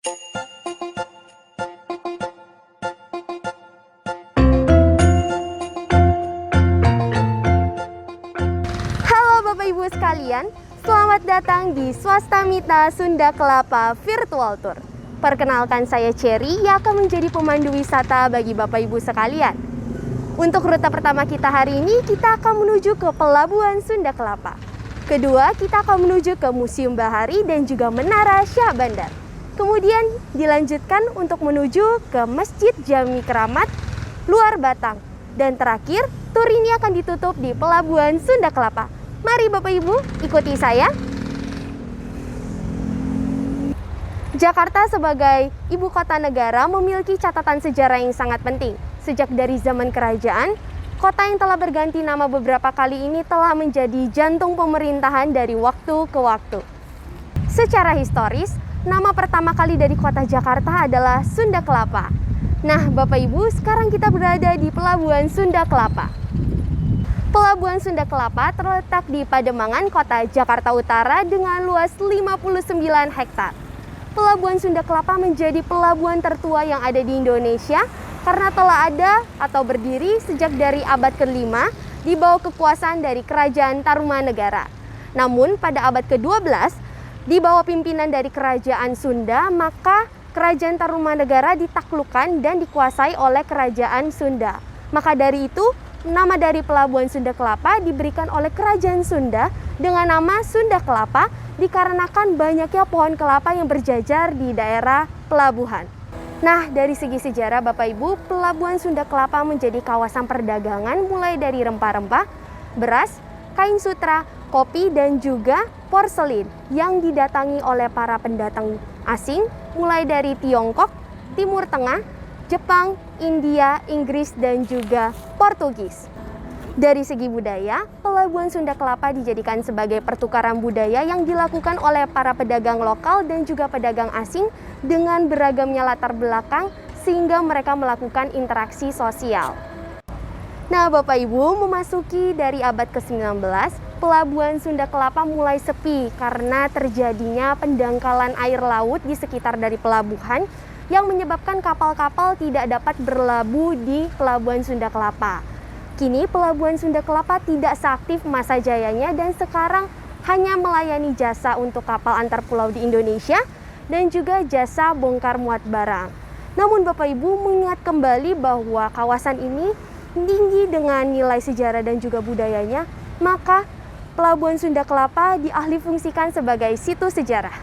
Halo Bapak Ibu sekalian, selamat datang di Swastamita Sunda Kelapa Virtual Tour. Perkenalkan, saya Cherry yang akan menjadi pemandu wisata bagi Bapak Ibu sekalian. Untuk rute pertama kita hari ini, kita akan menuju ke Pelabuhan Sunda Kelapa. Kedua, kita akan menuju ke Museum Bahari dan juga Menara Syah Bandar. Kemudian dilanjutkan untuk menuju ke Masjid Jami Keramat Luar Batang. Dan terakhir, tur ini akan ditutup di Pelabuhan Sunda Kelapa. Mari Bapak Ibu, ikuti saya. Jakarta sebagai ibu kota negara memiliki catatan sejarah yang sangat penting. Sejak dari zaman kerajaan, kota yang telah berganti nama beberapa kali ini telah menjadi jantung pemerintahan dari waktu ke waktu. Secara historis, nama pertama kali dari kota Jakarta adalah Sunda Kelapa. Nah, Bapak Ibu, sekarang kita berada di Pelabuhan Sunda Kelapa. Pelabuhan Sunda Kelapa terletak di Pademangan, Kota Jakarta Utara dengan luas 59 hektar. Pelabuhan Sunda Kelapa menjadi pelabuhan tertua yang ada di Indonesia karena telah ada atau berdiri sejak dari abad ke-5 di bawah kekuasaan dari Kerajaan Tarumanegara. Namun pada abad ke-12 di bawah pimpinan dari Kerajaan Sunda, maka Kerajaan Tarumanegara ditaklukkan dan dikuasai oleh Kerajaan Sunda. Maka dari itu, nama dari Pelabuhan Sunda Kelapa diberikan oleh Kerajaan Sunda dengan nama Sunda Kelapa dikarenakan banyaknya pohon kelapa yang berjajar di daerah pelabuhan. Nah, dari segi sejarah Bapak Ibu, Pelabuhan Sunda Kelapa menjadi kawasan perdagangan mulai dari rempah-rempah, beras, kain sutra, kopi, dan juga porselin yang didatangi oleh para pendatang asing mulai dari Tiongkok, Timur Tengah, Jepang, India, Inggris, dan juga Portugis. Dari segi budaya, Pelabuhan Sunda Kelapa dijadikan sebagai pertukaran budaya yang dilakukan oleh para pedagang lokal dan juga pedagang asing dengan beragamnya latar belakang sehingga mereka melakukan interaksi sosial. Nah, Bapak Ibu, memasuki dari abad ke-19, Pelabuhan Sunda Kelapa mulai sepi karena terjadinya pendangkalan air laut di sekitar dari pelabuhan yang menyebabkan kapal-kapal tidak dapat berlabuh di Pelabuhan Sunda Kelapa. Kini Pelabuhan Sunda Kelapa tidak seaktif masa jayanya dan sekarang hanya melayani jasa untuk kapal antar pulau di Indonesia dan juga jasa bongkar muat barang. Namun Bapak Ibu mengingat kembali bahwa kawasan ini tinggi dengan nilai sejarah dan juga budayanya, maka Pelabuhan Sunda Kelapa dialihfungsikan sebagai situs sejarah.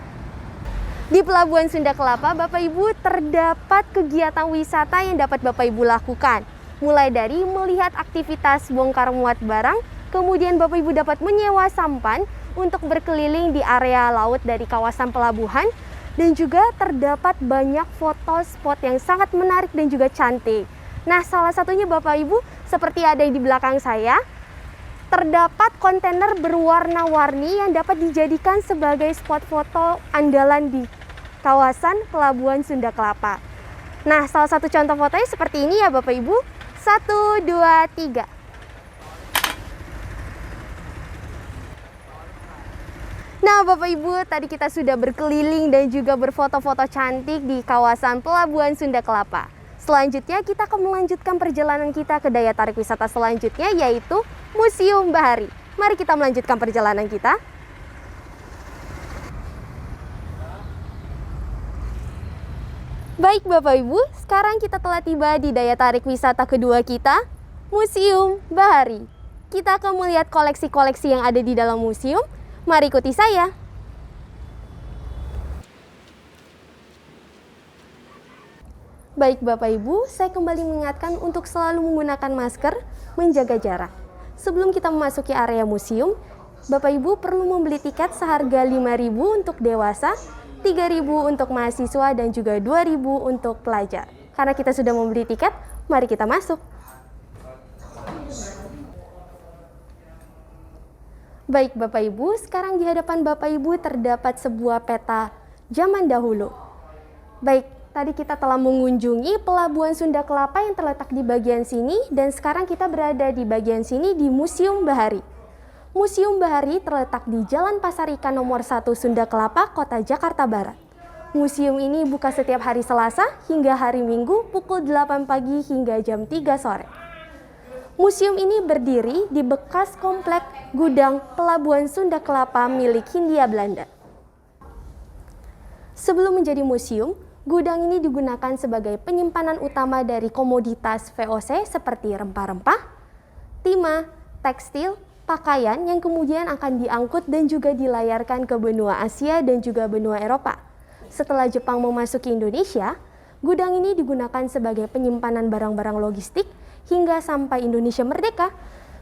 Di Pelabuhan Sunda Kelapa, Bapak Ibu terdapat kegiatan wisata yang dapat Bapak Ibu lakukan. Mulai dari melihat aktivitas bongkar muat barang, kemudian Bapak Ibu dapat menyewa sampan untuk berkeliling di area laut dari kawasan pelabuhan, dan juga terdapat banyak foto spot yang sangat menarik dan juga cantik. Nah, salah satunya Bapak Ibu seperti ada di belakang saya, terdapat kontainer berwarna-warni yang dapat dijadikan sebagai spot foto andalan di kawasan Pelabuhan Sunda Kelapa. Nah, salah satu contoh fotonya seperti ini ya Bapak Ibu. 1, 2, 3. Nah, Bapak Ibu, tadi kita sudah berkeliling dan juga berfoto-foto cantik di kawasan Pelabuhan Sunda Kelapa. Selanjutnya kita akan melanjutkan perjalanan kita ke daya tarik wisata selanjutnya, yaitu Museum Bahari. Mari kita melanjutkan perjalanan kita. Baik Bapak Ibu, sekarang kita telah tiba di daya tarik wisata kedua kita, Museum Bahari. Kita akan melihat koleksi-koleksi yang ada di dalam museum. Mari ikuti saya. Baik Bapak Ibu, saya kembali mengingatkan untuk selalu menggunakan masker, menjaga jarak. Sebelum kita memasuki area museum, Bapak Ibu perlu membeli tiket seharga Rp5.000 untuk dewasa, Rp3.000 untuk mahasiswa, dan juga Rp2.000 untuk pelajar. Karena kita sudah membeli tiket, mari kita masuk. Baik Bapak Ibu, sekarang di hadapan Bapak Ibu terdapat sebuah peta zaman dahulu. Baik, tadi kita telah mengunjungi Pelabuhan Sunda Kelapa yang terletak di bagian sini, dan sekarang kita berada di bagian sini di Museum Bahari. Museum Bahari terletak di Jalan Pasar Ikan nomor 1 Sunda Kelapa, Kota Jakarta Barat. Museum ini buka setiap hari Selasa hingga hari Minggu pukul 8 pagi hingga jam 3 sore. Museum ini berdiri di bekas komplek gudang Pelabuhan Sunda Kelapa milik Hindia Belanda. Sebelum menjadi museum, gudang ini digunakan sebagai penyimpanan utama dari komoditas VOC seperti rempah-rempah, timah, tekstil, pakaian yang kemudian akan diangkut dan juga dilayarkan ke benua Asia dan juga benua Eropa. Setelah Jepang memasuki Indonesia, gudang ini digunakan sebagai penyimpanan barang-barang logistik hingga sampai Indonesia merdeka.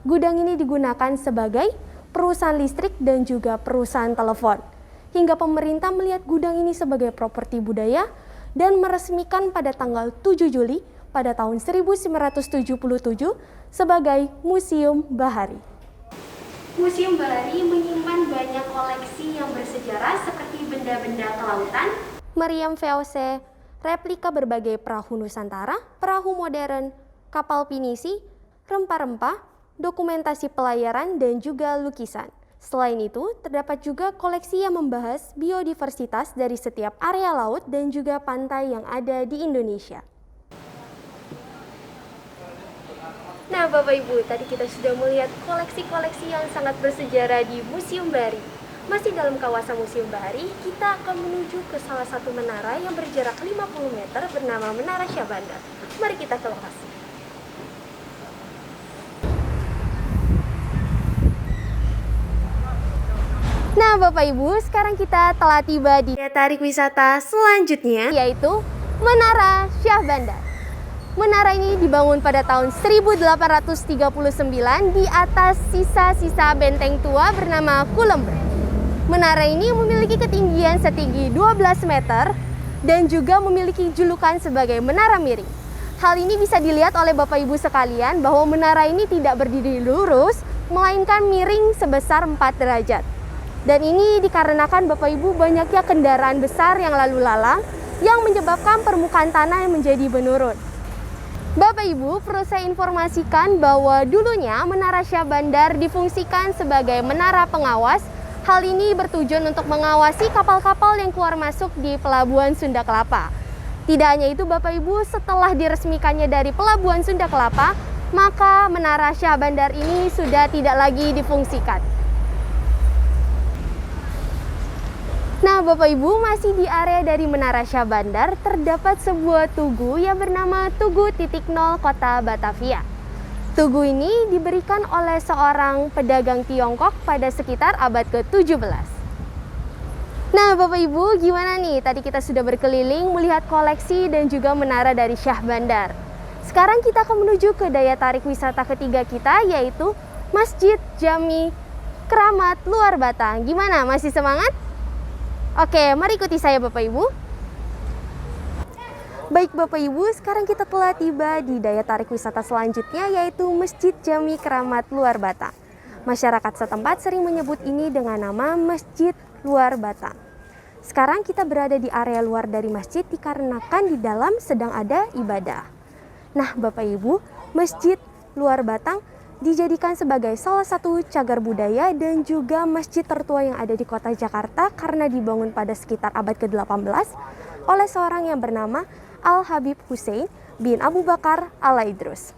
Gudang ini digunakan sebagai perusahaan listrik dan juga perusahaan telepon. Hingga pemerintah melihat gudang ini sebagai properti budaya dan meresmikan pada tanggal 7 Juli pada tahun 1977 sebagai Museum Bahari. Museum Bahari menyimpan banyak koleksi yang bersejarah seperti benda-benda kelautan, meriam VOC, replika berbagai perahu Nusantara, perahu modern, kapal pinisi, rempah-rempah, dokumentasi pelayaran, dan juga lukisan. Selain itu, terdapat juga koleksi yang membahas biodiversitas dari setiap area laut dan juga pantai yang ada di Indonesia. Nah, Bapak Ibu, tadi kita sudah melihat koleksi-koleksi yang sangat bersejarah di Museum Bahari. Masih dalam kawasan Museum Bahari, kita akan menuju ke salah satu menara yang berjarak 50 meter bernama Menara Syah Bandar. Mari kita ke lokasi. Nah, Bapak Ibu, sekarang kita telah tiba di daya tarik wisata selanjutnya, yaitu Menara Syah Bandar. Menara ini dibangun pada tahun 1839 di atas sisa-sisa benteng tua bernama Kulember. Menara ini memiliki ketinggian setinggi 12 meter dan juga memiliki julukan sebagai menara miring. Hal ini bisa dilihat oleh Bapak Ibu sekalian bahwa menara ini tidak berdiri lurus, melainkan miring sebesar 4 derajat. Dan ini dikarenakan Bapak Ibu banyaknya kendaraan besar yang lalu lalang yang menyebabkan permukaan tanah yang menjadi menurun. Bapak Ibu, perlu saya informasikan bahwa dulunya Menara Syah Bandar difungsikan sebagai menara pengawas. Hal ini bertujuan untuk mengawasi kapal-kapal yang keluar masuk di Pelabuhan Sunda Kelapa. Tidak hanya itu Bapak Ibu, setelah diresmikannya dari Pelabuhan Sunda Kelapa, maka Menara Syah Bandar ini sudah tidak lagi difungsikan. Nah, Bapak Ibu, masih di area dari Menara Syah Bandar terdapat sebuah tugu yang bernama Tugu Titik Nol Kota Batavia. Tugu ini diberikan oleh seorang pedagang Tiongkok pada sekitar abad ke-17. Nah, Bapak Ibu, gimana nih? Tadi kita sudah berkeliling melihat koleksi dan juga menara dari Syah Bandar. Sekarang kita akan menuju ke daya tarik wisata ketiga kita, yaitu Masjid Jami Keramat Luar Batang. Gimana? Masih semangat? Oke, mari ikuti saya Bapak Ibu. Baik Bapak Ibu, sekarang kita telah tiba di daya tarik wisata selanjutnya, yaitu Masjid Jami Keramat Luar Batang. Masyarakat setempat sering menyebut ini dengan nama Masjid Luar Batang. Sekarang kita berada di area luar dari masjid dikarenakan di dalam sedang ada ibadah. Nah Bapak Ibu, Masjid Luar Batang dijadikan sebagai salah satu cagar budaya dan juga masjid tertua yang ada di kota Jakarta karena dibangun pada sekitar abad ke-18 oleh seorang yang bernama Al-Habib Hussein bin Abu Bakar Al-Idrus.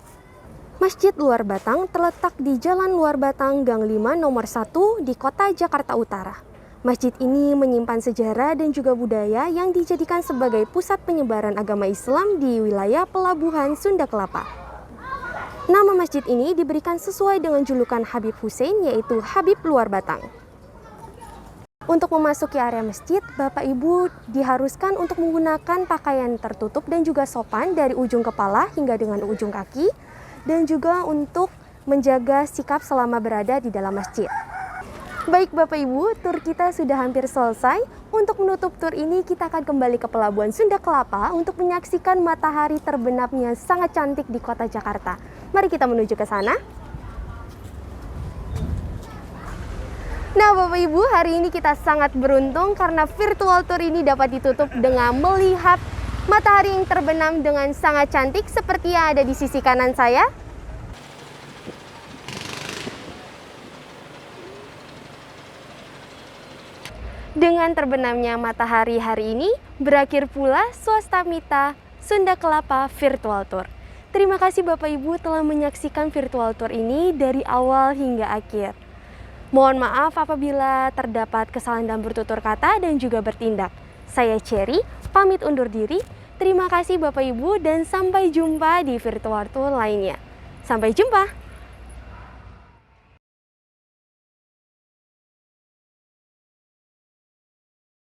Masjid Luar Batang terletak di Jalan Luar Batang Gang 5 nomor 1 di kota Jakarta Utara. Masjid ini menyimpan sejarah dan juga budaya yang dijadikan sebagai pusat penyebaran agama Islam di wilayah Pelabuhan Sunda Kelapa. Nama masjid ini diberikan sesuai dengan julukan Habib Hussein, yaitu Habib Luar Batang. Untuk memasuki area masjid, Bapak Ibu diharuskan untuk menggunakan pakaian tertutup dan juga sopan dari ujung kepala hingga dengan ujung kaki, dan juga untuk menjaga sikap selama berada di dalam masjid. Baik Bapak Ibu, tur kita sudah hampir selesai. Untuk menutup tur ini, kita akan kembali ke Pelabuhan Sunda Kelapa untuk menyaksikan matahari terbenamnya sangat cantik di kota Jakarta. Mari kita menuju ke sana. Nah Bapak Ibu, hari ini kita sangat beruntung karena virtual tour ini dapat ditutup dengan melihat matahari yang terbenam dengan sangat cantik seperti yang ada di sisi kanan saya. Dengan terbenamnya matahari hari ini, berakhir pula Swastamita Sunda Kelapa Virtual Tour. Terima kasih Bapak Ibu telah menyaksikan virtual tour ini dari awal hingga akhir. Mohon maaf apabila terdapat kesalahan dalam bertutur kata dan juga bertindak. Saya Cherry, pamit undur diri. Terima kasih Bapak Ibu dan sampai jumpa di virtual tour lainnya. Sampai jumpa!